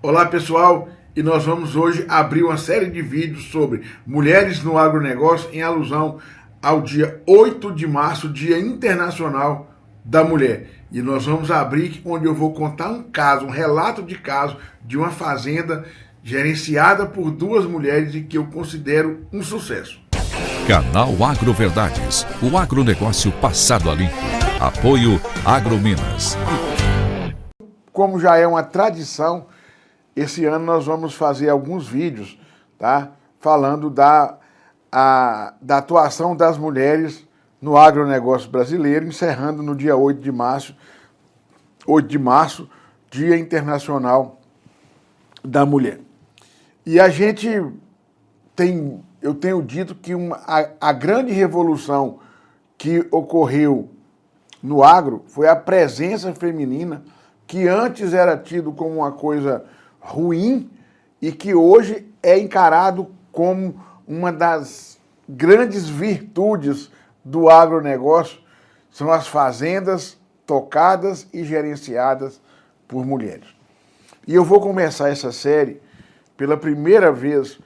Olá pessoal, e nós vamos hoje abrir uma série de vídeos sobre mulheres no agronegócio em alusão ao dia 8 de março, Dia Internacional da Mulher. E nós vamos abrir onde eu vou contar um caso, um relato de caso de uma fazenda gerenciada por duas mulheres e que eu considero um sucesso. Canal Agroverdades, o agronegócio passado a limpo. Apoio Agrominas. Como já é uma tradição, esse ano nós vamos fazer alguns vídeos, tá? Falando da atuação das mulheres no agronegócio brasileiro, encerrando no dia 8 de março, Dia Internacional da Mulher. E eu tenho dito que a grande revolução que ocorreu no agro foi a presença feminina, que antes era tido como uma coisa ruim e que hoje é encarado como uma das grandes virtudes do agronegócio, são as fazendas tocadas e gerenciadas por mulheres. E eu vou começar essa série pela primeira vez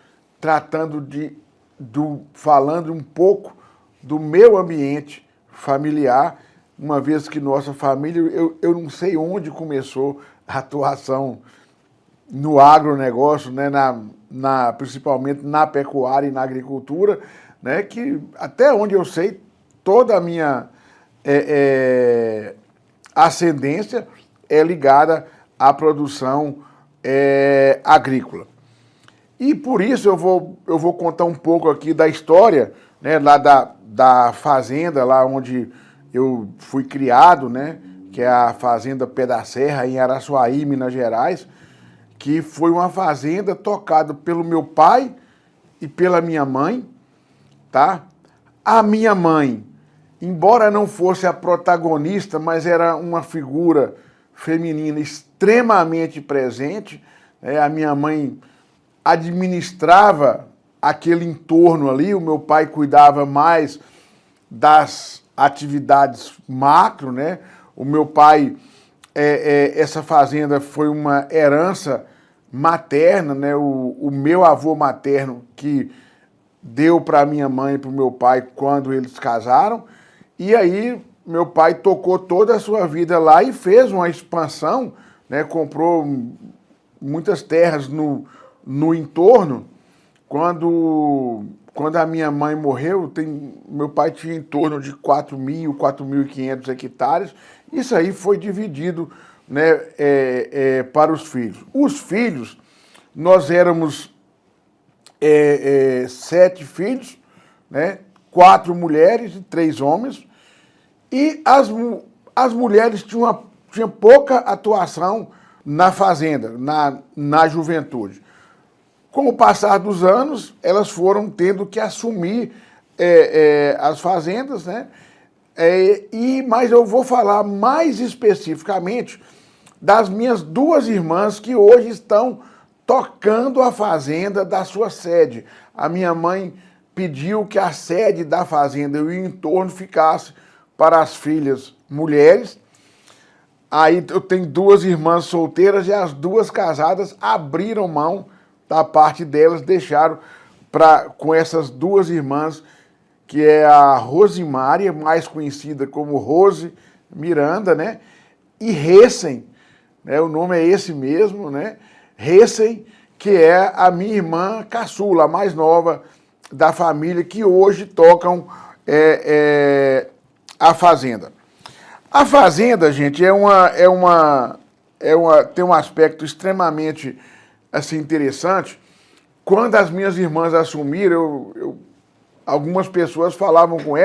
falando um pouco do meu ambiente familiar, uma vez que nossa família, eu não sei onde começou a atuação no agronegócio, né, principalmente na pecuária e na agricultura, né, que até onde eu sei, toda a minha ascendência é ligada à produção agrícola. E por isso eu vou contar um pouco aqui da história, né, lá da fazenda, lá onde eu fui criado, né, que é a Fazenda Pé da Serra, em Araçuaí, Minas Gerais, que foi uma fazenda tocada pelo meu pai e pela minha mãe, tá? A minha mãe, embora não fosse a protagonista, mas era uma figura feminina extremamente presente, né? A minha mãe administrava aquele entorno ali, o meu pai cuidava mais das atividades macro, né? O meu pai, essa fazenda foi uma herança materna, né? O meu avô materno que deu para minha mãe e para o meu pai quando eles casaram, e aí meu pai tocou toda a sua vida lá e fez uma expansão, né? Comprou muitas terras no entorno. Quando a minha mãe morreu, meu pai tinha em torno de 4.500 hectares. Isso aí foi dividido, né, para os filhos. Os filhos, nós éramos 7 filhos, né, 4 mulheres e 3 homens, e as mulheres tinham pouca atuação na fazenda, na juventude. Com o passar dos anos, elas foram tendo que assumir as fazendas, né? Mas eu vou falar mais especificamente das minhas 2 irmãs que hoje estão tocando a fazenda da sua sede. A minha mãe pediu que a sede da fazenda e o entorno ficasse para as filhas mulheres. Aí eu tenho 2 irmãs solteiras e as 2 casadas abriram mão da parte delas, deixaram com essas 2 irmãs, que é a Rosimária, mais conhecida como Rose Miranda, né? E Recem, né? O nome é esse mesmo, né? Recem, que é a minha irmã caçula, a mais nova da família, que hoje tocam a fazenda. A fazenda, gente, tem um aspecto extremamente assim, interessante. Quando as minhas irmãs assumiram, algumas pessoas falavam com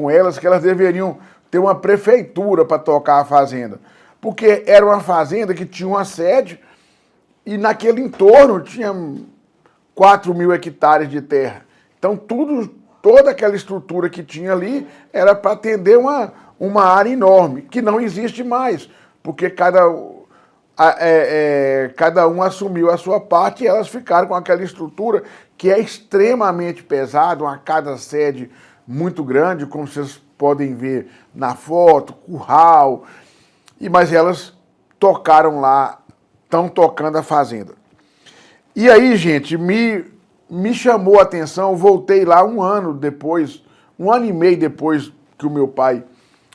elas que elas deveriam ter uma prefeitura para tocar a fazenda, porque era uma fazenda que tinha uma sede e naquele entorno tinha 4.000 hectares de terra. Então toda aquela estrutura que tinha ali era para atender uma área enorme, que não existe mais, porque cada um assumiu a sua parte e elas ficaram com aquela estrutura que é extremamente pesada, uma cada sede muito grande, como vocês podem ver na foto, curral, mas elas tocaram lá estão tocando a fazenda. E aí, gente, me chamou a atenção, voltei lá um ano depois, 1 ano e meio depois que o meu pai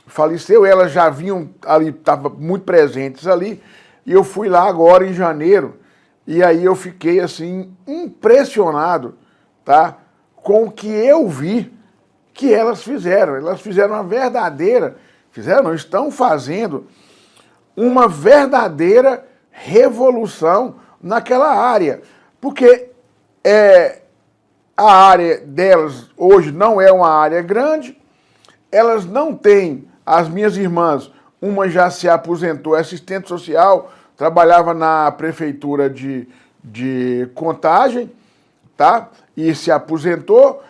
faleceu, elas já vinham ali, estavam muito presentes ali, e eu fui lá agora em janeiro, e aí eu fiquei assim, impressionado, tá, com o que eu vi que elas fizeram. Elas fizeram uma verdadeira, fizeram não, estão fazendo uma verdadeira revolução naquela área, porque a área delas hoje não é uma área grande, elas não têm, as minhas irmãs, uma já se aposentou, é assistente social, trabalhava na prefeitura de Contagem, tá? E se aposentou,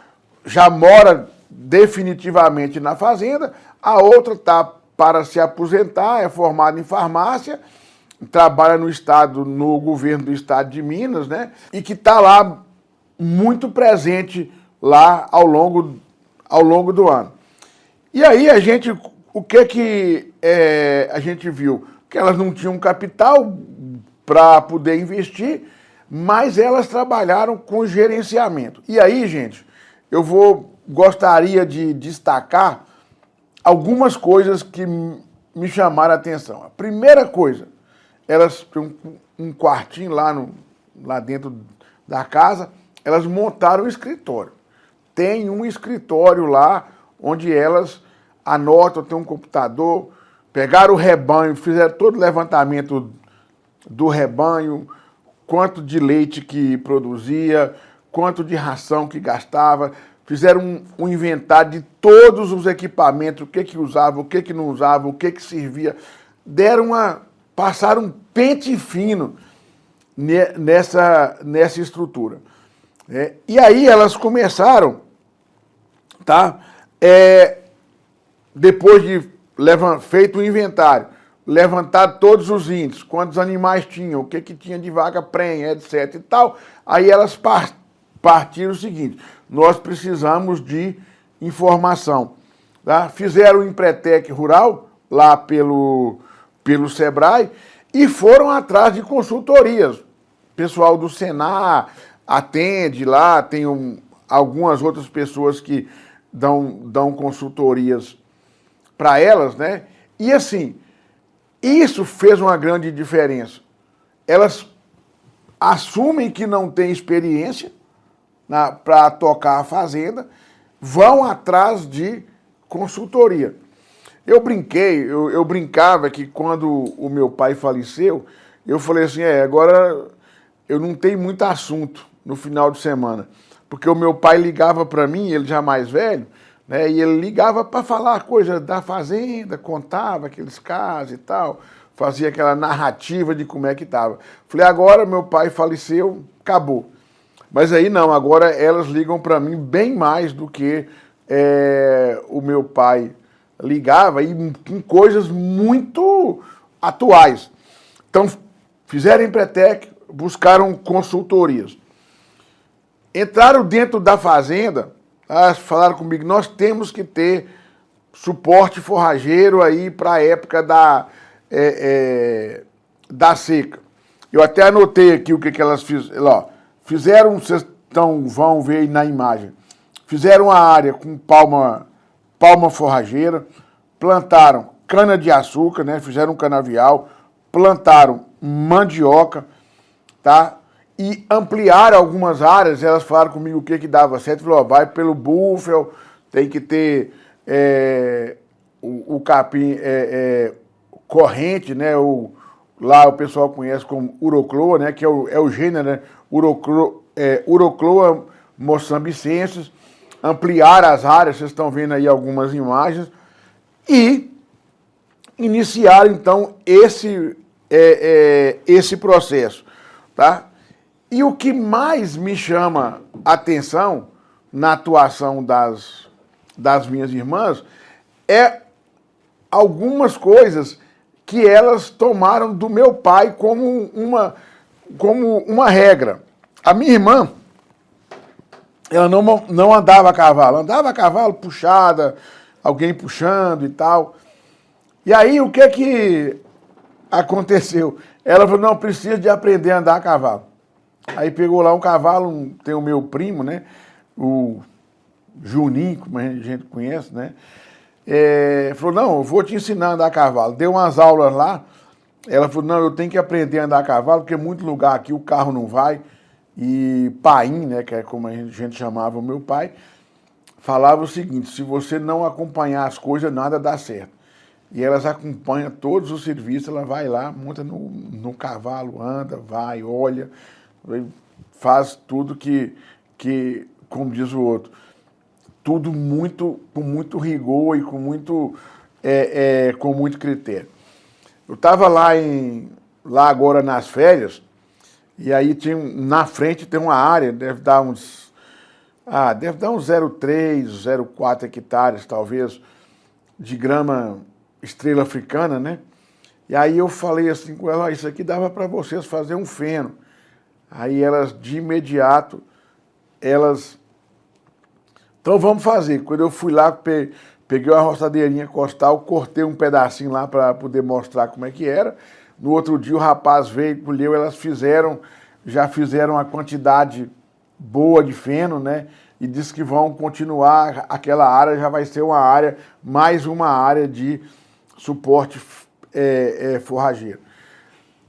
já mora definitivamente na fazenda, a outra está para se aposentar, é formada em farmácia, trabalha no governo do estado de Minas, né? E que está lá muito presente lá ao longo do ano. E aí a gente, o que a gente viu? Que elas não tinham capital para poder investir, mas elas trabalharam com gerenciamento. E aí, gente, gostaria de destacar algumas coisas que me chamaram a atenção. A primeira coisa, elas têm um quartinho lá dentro da casa, elas montaram um escritório. Tem um escritório lá onde elas anotam, tem um computador, pegaram o rebanho, fizeram todo o levantamento do rebanho, quanto de leite que produzia, quanto de ração que gastava, fizeram um inventário de todos os equipamentos, o que usava, o que não usava, o que servia, passaram um pente fino nessa estrutura. E aí elas começaram, tá? Depois de feito o inventário, levantar todos os índices, quantos animais tinham, o que tinha de vaca prenha, etc. e tal, aí elas partiram o seguinte: nós precisamos de informação. Tá? Fizeram o Empretec Rural, lá pelo Sebrae, e foram atrás de consultorias. O pessoal do Senar atende lá, tem algumas outras pessoas que dão consultorias para elas, né? E assim, isso fez uma grande diferença. Elas assumem que não têm experiência para tocar a fazenda, vão atrás de consultoria. Eu brincava que quando o meu pai faleceu, eu falei assim, agora eu não tenho muito assunto no final de semana, porque o meu pai ligava para mim, ele já mais velho, né, e ele ligava para falar coisas da fazenda, contava aqueles casos e tal, fazia aquela narrativa de como é que estava. Falei, agora meu pai faleceu, acabou. Mas aí não, agora elas ligam para mim bem mais do que o meu pai ligava, e com coisas muito atuais. Então, fizeram Empretec, buscaram consultorias. Entraram dentro da fazenda, falaram comigo, nós temos que ter suporte forrageiro aí para a época da seca. Eu até anotei aqui o que elas fizeram. Fizeram, vocês vão ver aí na imagem, fizeram uma área com palma forrageira, plantaram cana-de-açúcar, né? Fizeram um canavial, plantaram mandioca, tá? E ampliaram algumas áreas. Elas falaram comigo o que dava certo. Falou, vai pelo búfalo, tem que ter o capim corrente, né? Lá o pessoal conhece como urocloa, né? Que é o gênero, né? Urocloa moçambicensis. Ampliaram as áreas, vocês estão vendo aí algumas imagens, e iniciaram então esse processo, tá? E o que mais me chama a atenção na atuação das minhas irmãs é algumas coisas que elas tomaram do meu pai como uma regra. A minha irmã, ela não andava a cavalo puxada, alguém puxando e tal. E aí o que aconteceu? Ela falou, não, precisa de aprender a andar a cavalo. Aí pegou lá um cavalo, tem o meu primo, né? O Juninho, como a gente conhece, né? Falou, não, eu vou te ensinar a andar a cavalo. Deu umas aulas lá. Ela falou, não, eu tenho que aprender a andar a cavalo, porque muito lugar aqui o carro não vai. E Paim, né, que é como a gente chamava o meu pai, falava o seguinte, se você não acompanhar as coisas, nada dá certo. E elas acompanham todos os serviços, ela vai lá, monta no cavalo, anda, vai, olha, faz tudo que, como diz o outro, tudo com muito rigor e com muito critério. Eu estava lá agora nas férias, e aí na frente tem uma área, deve dar uns 0,3, 0,4 hectares, talvez, de grama estrela africana, né? E aí eu falei assim com ela, isso aqui dava para vocês fazer um feno. Aí elas, de imediato, então vamos fazer. Quando eu fui lá, peguei uma roçadeirinha costal, cortei um pedacinho lá para poder mostrar como é que era. No outro dia o rapaz veio, colheu, elas já fizeram a quantidade boa de feno, né? E disse que vão continuar, aquela área já vai ser mais uma área de suporte forrageiro.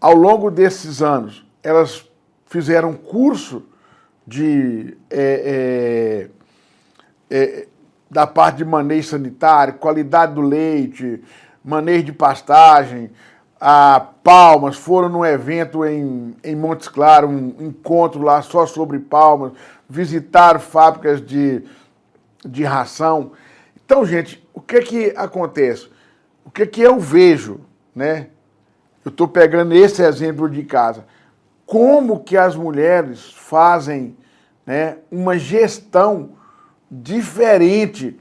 Ao longo desses anos, elas fizeram curso da parte de manejo sanitário, qualidade do leite, manejo de pastagem, palmas, foram num evento em Montes Claros, um encontro lá só sobre palmas, visitaram fábricas de ração. Então, gente, o que acontece? O que eu vejo, né? Eu estou pegando esse exemplo de casa. Como que as mulheres fazem, né, uma gestão diferente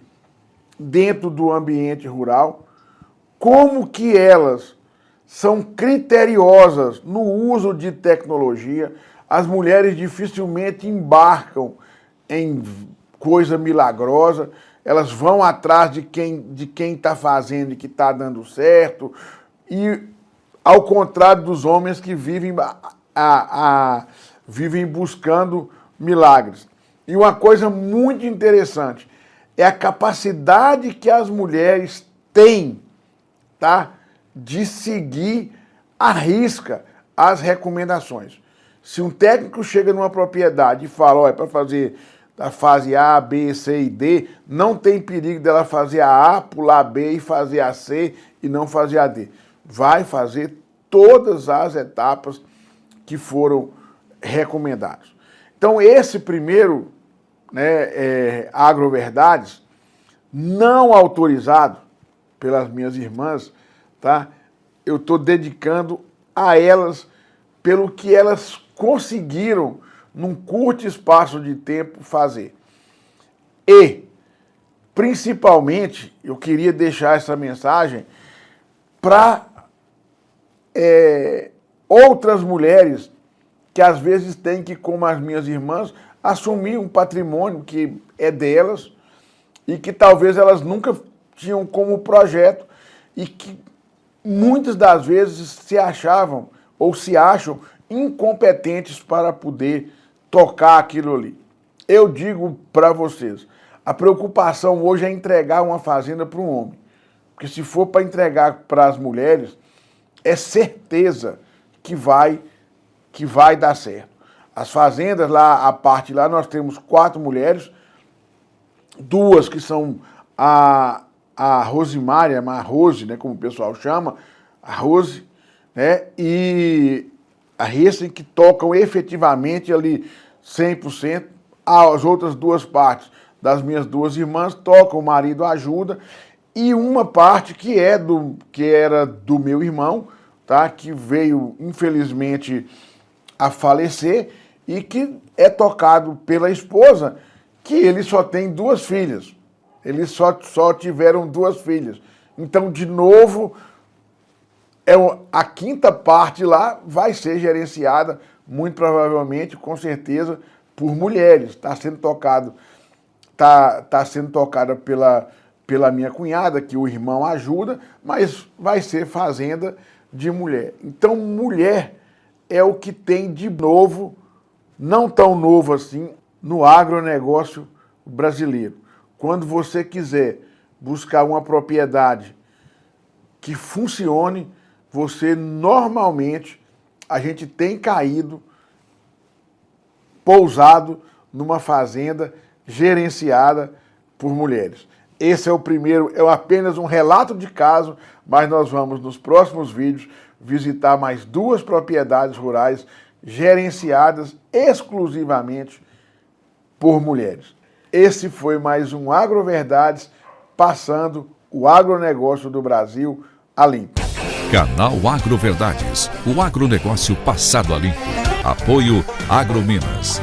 dentro do ambiente rural, como que elas são criteriosas no uso de tecnologia. As mulheres dificilmente embarcam em coisa milagrosa, elas vão atrás de quem está fazendo e que está dando certo, e ao contrário dos homens que vivem buscando milagres. E uma coisa muito interessante é a capacidade que as mulheres têm, tá, de seguir à risca as recomendações. Se um técnico chega numa propriedade e fala, olha, para fazer a fase A, B, C e D, não tem perigo dela fazer a A, pular a B e fazer a C e não fazer a D. Vai fazer todas as etapas que foram recomendadas. Então, esse primeiro, né, Agroverdades, não autorizado pelas minhas irmãs, tá? Eu estou dedicando a elas pelo que elas conseguiram, num curto espaço de tempo, fazer. E, principalmente, eu queria deixar essa mensagem para outras mulheres que às vezes têm que, como as minhas irmãs, assumir um patrimônio que é delas e que talvez elas nunca tinham como projeto e que muitas das vezes se achavam ou se acham incompetentes para poder tocar aquilo ali. Eu digo para vocês, a preocupação hoje é entregar uma fazenda para um homem. Porque se for para entregar para as mulheres, é certeza que vai dar certo. As fazendas lá, a parte lá, nós temos 4 mulheres, 2 que são a Rosimária, a Rose, né, como o pessoal chama, a Rose, né, e a Hessen, que tocam efetivamente ali 100%. As outras 2 partes das minhas 2 irmãs tocam, o marido ajuda, e uma parte que era do meu irmão, tá, que veio, infelizmente, a falecer, e que é tocado pela esposa, que ele só tem 2 filhas. Eles só tiveram 2 filhas. Então, de novo, a 5ª parte lá vai ser gerenciada, muito provavelmente, com certeza, por mulheres. Está sendo tocada pela minha cunhada, que o irmão ajuda, mas vai ser fazenda de mulher. Então, mulher é o que tem de novo, não tão novo assim, no agronegócio brasileiro. Quando você quiser buscar uma propriedade que funcione, você normalmente, a gente tem caído, pousado numa fazenda gerenciada por mulheres. Esse é o primeiro, é apenas um relato de caso, mas nós vamos nos próximos vídeos visitar mais 2 propriedades rurais gerenciadas exclusivamente por mulheres. Esse foi mais um Agroverdades, passando o agronegócio do Brasil a limpo. Canal Agroverdades, o agronegócio passado a limpo. Apoio Agrominas.